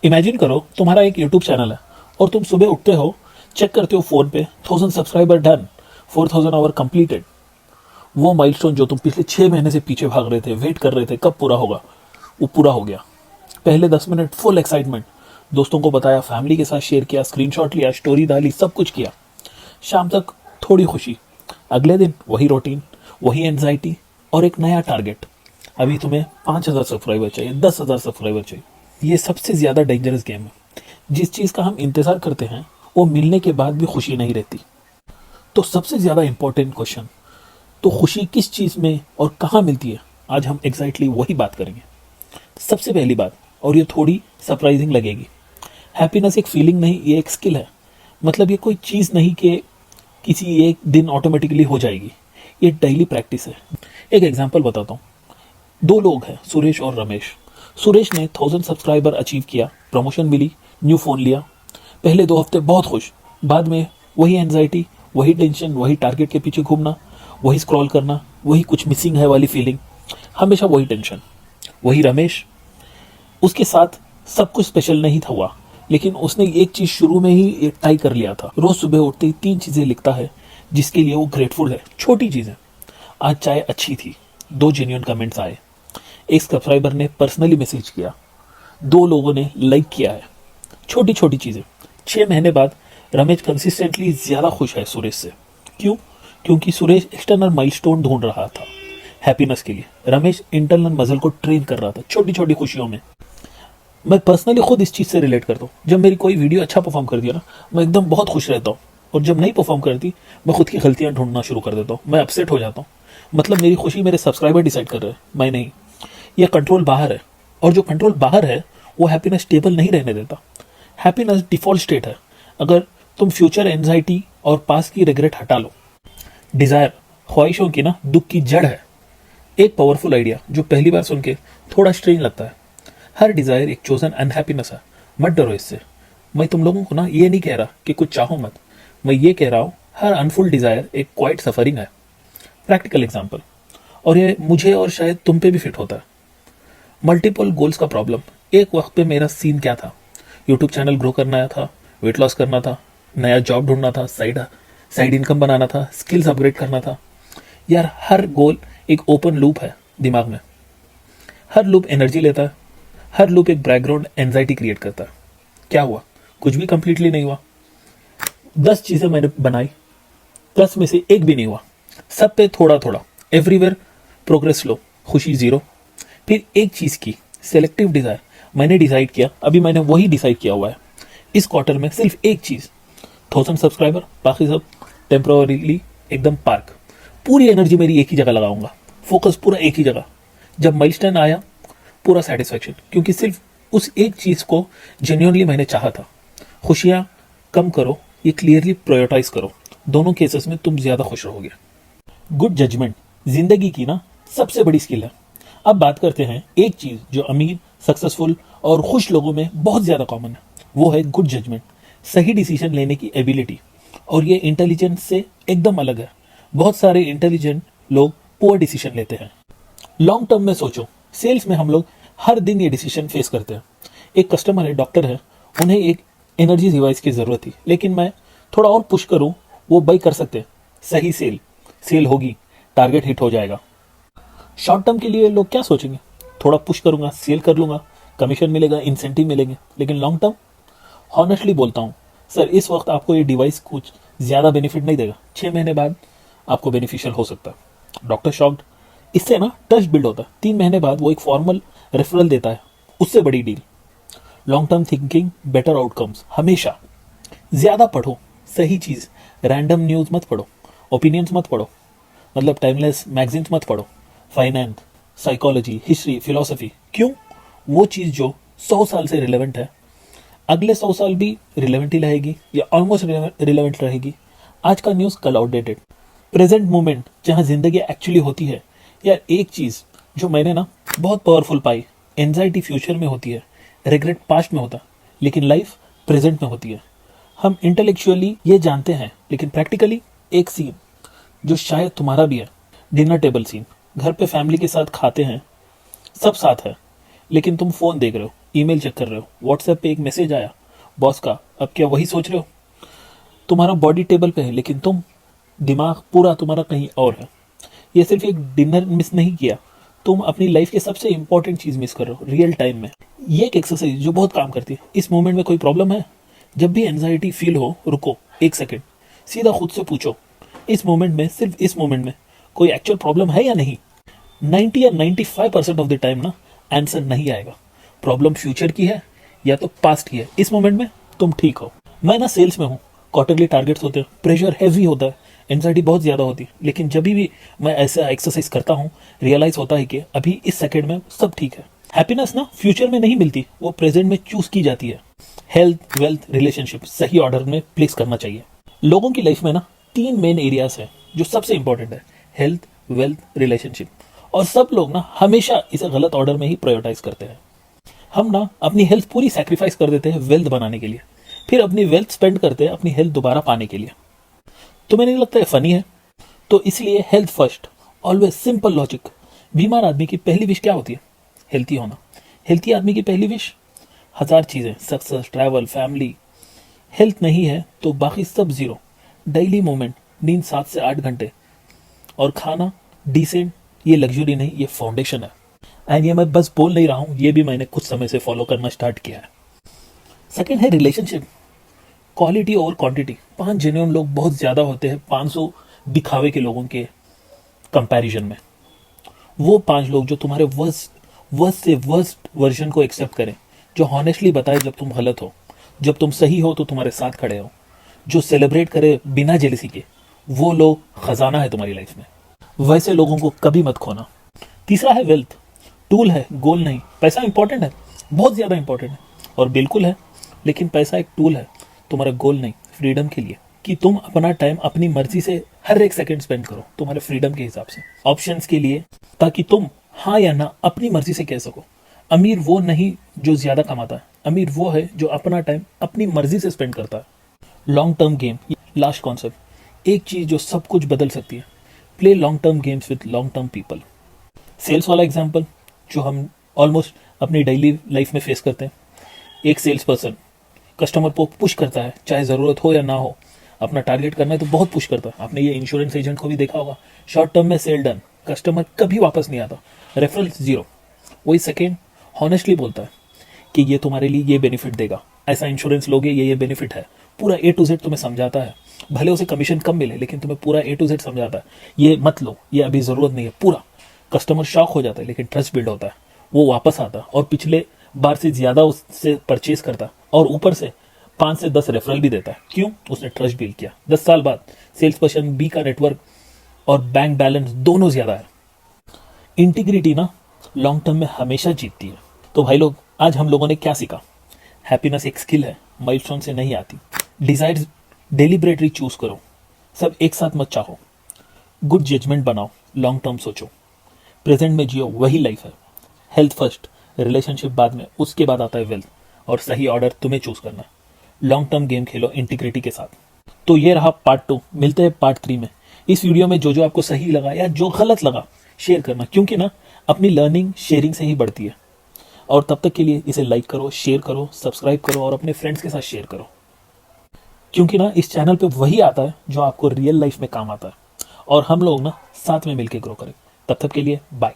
Imagine करो तुम्हारा एक यूट्यूब चैनल है और तुम सुबह उठते हो, चेक करते हो फोन पे 1000 सब्सक्राइबर डन, 4000 आवर कंप्लीटेड। वो माइलस्टोन जो तुम पिछले 6 महीने से पीछे भाग रहे थे, वेट कर रहे थे कब पूरा होगा, वो पूरा हो गया। पहले 10 मिनट फुल एक्साइटमेंट, दोस्तों को बताया, फैमिली के साथ शेयर किया, स्क्रीनशॉट लिया, स्टोरी डाली, सब कुछ किया। शाम तक थोड़ी खुशी, अगले दिन वही रूटीन, वही एंजाइटी और एक नया टारगेट। अभी तुम्हें 5000 सब्सक्राइबर चाहिए, 10,000 सब्सक्राइबर चाहिए। ये सबसे ज्यादा डेंजरस गेम है। जिस चीज का हम इंतजार करते हैं वो मिलने के बाद भी खुशी नहीं रहती। तो सबसे ज्यादा इंपॉर्टेंट क्वेश्चन, तो खुशी किस चीज में और कहाँ मिलती है, आज हम एग्जैक्टली वही बात करेंगे। सबसे पहली बात, और ये थोड़ी सरप्राइजिंग लगेगी, हैप्पीनेस एक फीलिंग नहीं, ये एक स्किल है। मतलब ये कोई चीज नहीं कि किसी एक दिन ऑटोमेटिकली हो जाएगी, ये डेली प्रैक्टिस है। एक एग्जांपल बताता हूँ। दो लोग हैं, सुरेश और रमेश। सुरेश ने 1000 सब्सक्राइबर अचीव किया, प्रमोशन मिली, न्यू फोन लिया। पहले 2 हफ्ते बहुत खुश, बाद में वही एंजाइटी, वही टेंशन, वही टारगेट के पीछे घूमना, वही स्क्रॉल करना, वही कुछ मिसिंग है वाली फीलिंग, हमेशा वही टेंशन। वही रमेश, उसके साथ सब कुछ स्पेशल नहीं था हुआ, लेकिन उसने एक चीज शुरू में ही तय कर लिया था। रोज सुबह उठते ही 3 चीजें लिखता है जिसके लिए वो ग्रेटफुल है, छोटी चीजें। आज चाय अच्छी थी, 2 जेन्युइन कमेंट्स आए, एक सब्सक्राइबर ने पर्सनली मैसेज किया, 2 लोगों ने लाइक किया है। छोटी छोटी चीजें। 6 महीने बाद रमेश कंसिस्टेंटली ज्यादा खुश है सुरेश से। क्यों? क्योंकि सुरेश एक्सटर्नल माइलस्टोन ढूंढ रहा था हैप्पीनेस के लिए, रमेश इंटरनल मजल को ट्रेन कर रहा था छोटी छोटी खुशियों में। मैं पर्सनली खुद इस चीज से रिलेट करता हूँ। जब मेरी कोई वीडियो अच्छा परफॉर्म कर दिया ना, मैं एकदम बहुत खुश रहता हूँ, और जब नहीं परफॉर्म करती मैं खुद की गलतियां ढूंढना शुरू कर देता हूँ, मैं अपसेट हो जाता हूँ। मतलब मेरी खुशी मेरे सब्सक्राइबर डिसाइड कर रहे हैं, मैं नहीं। यह कंट्रोल बाहर है, और जो कंट्रोल बाहर है वो हैप्पीनेस स्टेबल नहीं रहने देता। हैप्पीनेस डिफॉल्ट स्टेट है अगर तुम फ्यूचर एंजाइटी और पास की रिग्रेट हटा लो। डिजायर, ख्वाहिशों की ना दुख की जड़ है। एक पावरफुल आइडिया जो पहली बार सुन के थोड़ा स्ट्रेंज लगता है, हर डिजायर एक चोजन अनहैप्पीनेस है। मत डरो इससे। मैं तुम लोगों को ना ये नहीं कह रहा कि कुछ चाहो मत, मैं ये कह रहा हूं हर अनफुल डिजायर एक क्वाइट सफरिंग है। प्रैक्टिकल एग्जांपल, और ये मुझे और शायद तुम पे भी फिट होता है। मल्टीपल गोल्स का प्रॉब्लम। एक वक्त पे मेरा सीन क्या था, यूट्यूब चैनल ग्रो करना था, वेट लॉस करना था, नया जॉब ढूंढना था, साइड इनकम बनाना था, स्किल्स अपग्रेड करना था। यार हर गोल एक ओपन लूप है दिमाग में, हर लूप एनर्जी लेता है, हर लूप एक बैकग्राउंड एंजाइटी क्रिएट करता है। क्या हुआ? कुछ भी कंप्लीटली नहीं हुआ। 10 चीजें मैंने बनाई, 10 में से एक भी नहीं हुआ। सब पे थोड़ा थोड़ा, एवरीवेयर प्रोग्रेस लो, खुशी 0। फिर एक चीज की सेलेक्टिव डिजायर, मैंने डिसाइड किया, अभी मैंने वही डिसाइड किया हुआ है इस क्वार्टर में सिर्फ एक चीज, 1000 सब्सक्राइबर, बाकी सब टेम्पररीली एकदम पार्क। पूरी एनर्जी मेरी एक ही जगह लगाऊंगा, फोकस पूरा एक ही जगह। जब माइलस्टोन आया पूरा सेटिस्फेक्शन, क्योंकि सिर्फ उस एक चीज को जेन्युइनली मैंने चाहा था। खुशियां कम करो, ये क्लियरली प्रायोरिटाइज करो, दोनों केसेस में तुम ज्यादा खुश रहोगे। गुड जजमेंट जिंदगी की ना सबसे बड़ी स्किल है। अब बात करते हैं एक चीज जो अमीर, सक्सेसफुल और खुश लोगों में बहुत ज्यादा कॉमन है, वो है गुड जजमेंट, सही डिसीजन लेने की एबिलिटी। और ये इंटेलिजेंस से एकदम अलग है। बहुत सारे इंटेलिजेंट लोग पुअर डिसीजन लेते हैं। लॉन्ग टर्म में सोचो, सेल्स में हम लोग हर दिन ये डिसीजन फेस करते हैं। एक कस्टमर है, डॉक्टर है, उन्हें एक एनर्जी डिवाइस की जरूरत थी, लेकिन मैं थोड़ा और पुश करूं, वो बाई कर सकते हैं। सही सेल होगी, टारगेट हिट हो जाएगा। शॉर्ट टर्म के लिए लोग क्या सोचेंगे, थोड़ा पुश करूंगा, सेल कर लूंगा, कमीशन मिलेगा, इंसेंटिव मिलेंगे। लेकिन लॉन्ग टर्म, हॉनेस्टली बोलता हूं सर, इस वक्त आपको ये डिवाइस कुछ ज्यादा बेनिफिट नहीं देगा, 6 महीने बाद आपको बेनिफिशियल हो सकता है। डॉक्टर शॉक्ड, इससे ना ट्रस्ट बिल्ड होता है। 3 महीने बाद वो एक फॉर्मल रेफरल देता है, उससे बड़ी deal. Long term thinking, better outcomes. हमेशा ज्यादा पढ़ो सही चीज, रैंडम न्यूज मत पढ़ो, ओपिनियंस मत पढ़ो, मतलब टाइमलेस मैगजीन्स मत पढ़ो। Finance, psychology, history, philosophy. क्यों? वो चीज जो 100 साल से रिलेवेंट है, अगले 100 साल भी रिलेवेंट ही रहेगी या ऑलमोस्ट रिलेवेंट रहेगी। आज का न्यूज कल आउटडेटेड। प्रेजेंट मोमेंट, जहां जिंदगी एक्चुअली होती है। यार एक चीज जो मैंने ना बहुत पावरफुल पाई, एंजाइटी फ्यूचर में होती है, रिग्रेट पास्ट में होता, लेकिन लाइफ प्रेजेंट में होती है। हम इंटेलेक्चुअली ये जानते हैं, लेकिन प्रैक्टिकली एक सीन जो शायद तुम्हारा भी है, डिनर टेबल सीन। घर पे फैमिली के साथ खाते हैं, सब साथ है, लेकिन तुम फोन देख रहे हो, ईमेल चेक कर रहे हो, व्हाट्सएप पे एक मैसेज आया बॉस का, अब क्या वही सोच रहे हो? तुम्हारा बॉडी टेबल पे है लेकिन दिमाग पूरा तुम्हारा कहीं और है। ये सिर्फ एक डिनर मिस नहीं किया, तुम अपनी लाइफ के सबसे इंपॉर्टेंट चीज मिस कर रहे हो रियल टाइम में। ये एक एक्सरसाइज जो बहुत काम करती है। इस मोमेंट में कोई प्रॉब्लम है? जब भी एंजाइटी फील हो, रुको एक सेकेंड, सीधा खुद से पूछो, इस मोमेंट में, सिर्फ इस मोमेंट में कोई एक्चुअल प्रॉब्लम है या नहीं? 90 या 95% ऑफ द टाइम ना आंसर नहीं आएगा। प्रॉब्लम फ्यूचर की है या तो पास्ट की है। इस मोमेंट में तुम ठीक हो। मैं ना सेल्स में हूँ, क्वार्टरली टारगेट्स होते हैं, प्रेशर हैवी होता है, एंजाइटी बहुत ज्यादा होती है, लेकिन जब भी मैं ऐसा एक्सरसाइज करता हूँ, रियलाइज होता है कि अभी इस सेकंड में सब ठीक है। हैप्पीनेस ना फ्यूचर में नहीं मिलती, वो प्रेजेंट में चूज की जाती है। हेल्थ, वेल्थ, रिलेशनशिप सही ऑर्डर में प्लेस करना चाहिए। लोगों की लाइफ में ना 3 मेन एरियाज है जो सबसे इंपॉर्टेंट है, हेल्थ, वेल्थ, रिलेशनशिप। और सब लोग ना हमेशा इसे गलत ऑर्डर में ही प्रायोरिटाइज करते हैं। हम ना अपनी हेल्थ पूरी सैक्रिफाइस कर देते हैं वेल्थ बनाने के लिए, फिर अपनी वेल्थ स्पेंड करते हैं अपनी हेल्थ दोबारा पाने के लिए। तुम्हें नहीं लगता है फनी है? तो इसलिए health first, always, simple logic. बीमार आदमी की पहली विश क्या होती है? हेल्थी होना। हेल्थी आदमी की पहली विश 1000 चीजें, सक्सेस, ट्रैवल, फैमिली। हेल्थ नहीं है तो बाकी सब जीरो। डेली मूवमेंट, नींद 7 से 8 घंटे, और खाना डिसेंट, ये लग्जरी नहीं, ये फाउंडेशन है। एंड ये मैं बस बोल नहीं रहा हूं, ये भी मैंने कुछ समय से फॉलो करना स्टार्ट किया है। सेकेंड है relationship, quality over quantity. 5 genuine लोग बहुत ज्यादा होते हैं 500 दिखावे के लोगों के कंपैरिजन में। वो 5 लोग जो तुम्हारे वर्स्ट से वर्स्ट वर्जन को एक्सेप्ट करें, जो हॉनेस्टली बताए जब तुम गलत हो, जब तुम सही हो तो तुम्हारे साथ खड़े हो, जो सेलिब्रेट करे बिना जेलसी के, वो लोग खजाना है तुम्हारी लाइफ में। वैसे लोगों को कभी मत खोना। तीसरा है वेल्थ, टूल है, गोल नहीं। पैसा इंपॉर्टेंट है, बहुत ज्यादा इंपॉर्टेंट है, और बिल्कुल है, लेकिन पैसा एक टूल है, तुम्हारा गोल नहीं। फ्रीडम के लिए, कि तुम अपना टाइम अपनी मर्जी से हर एक सेकंड स्पेंड करो तुम्हारे फ्रीडम के हिसाब से। ऑप्शंस के लिए, ताकि तुम हाँ या ना अपनी मर्जी से कह सको। अमीर वो नहीं जो ज्यादा कमाता है, अमीर वो है जो अपना टाइम अपनी मर्जी से स्पेंड करता है। Long term game, last concept, एक चीज जो सब कुछ बदल सकती है। Play long term games with long term people. Sales वाला एग्जाम्पल जो हम ऑलमोस्ट अपनी डेली लाइफ में फेस करते हैं। एक सेल्स पर्सन कस्टमर को पुश करता है, चाहे जरूरत हो या ना हो। अपना टारगेट करना है तो बहुत पुश करता है। आपने ये इंश्योरेंस एजेंट को भी देखा होगा, शॉर्ट टर्म में सेल डन, कस्टमर कभी वापस नहीं आता, रेफरल जीरो। वही सेकेंड हॉनेस्टली बोलता है कि ये तुम्हारे लिए ये बेनिफिट देगा, ऐसा इंश्योरेंस लोगे, ये बेनिफिट है, पूरा A to Z तुम्हें समझाता है। भले उसे कमीशन कम मिले लेकिन तुम्हें पूरा A to Z समझाता है, ये मत लो, ये अभी जरूरत नहीं है, पूरा। कस्टमर शॉक हो जाता है लेकिन ट्रस्ट बिल्ड होता है, वो वापस आता है और पिछले बार से ज्यादा उससे परचेज करता है, और ऊपर से 5 से 10 रेफरल भी देता है। क्यों? उसने ट्रस्ट बिल्ड किया। 10 साल बाद सेल्स पर्सन बी का नेटवर्क और बैंक बैलेंस दोनों ज्यादा है। इंटीग्रिटी ना लॉन्ग टर्म में हमेशा जीतती है। तो भाई लोग, आज हम लोगों ने क्या सीखा? हैप्पीनेस एक स्किल है, माइलस्टोन से नहीं आती। डिजायर्स डेलिबरेटली चूज करो, सब एक साथ मत चाहो। गुड जजमेंट बनाओ, लॉन्ग टर्म सोचो, प्रेजेंट में जियो, वही लाइफ है। हेल्थ फर्स्ट, रिलेशनशिप बाद में, उसके बाद आता है वेल्थ, और सही ऑर्डर तुम्हें चूज करना। लॉन्ग टर्म गेम खेलो इंटीग्रिटी के साथ। तो ये रहा पार्ट 2, मिलते हैं पार्ट 3 में। इस वीडियो में जो आपको सही लगा या जो गलत लगा शेयर करना, क्योंकि ना अपनी लर्निंग शेयरिंग से ही बढ़ती है। और तब तक के लिए इसे लाइक करो, शेयर करो, सब्सक्राइब करो और अपने फ्रेंड्स के साथ शेयर करो, क्योंकि ना इस चैनल पे वही आता है जो आपको रियल लाइफ में काम आता है, और हम लोग ना साथ में मिलकर ग्रो करें। तब तक के लिए बाय।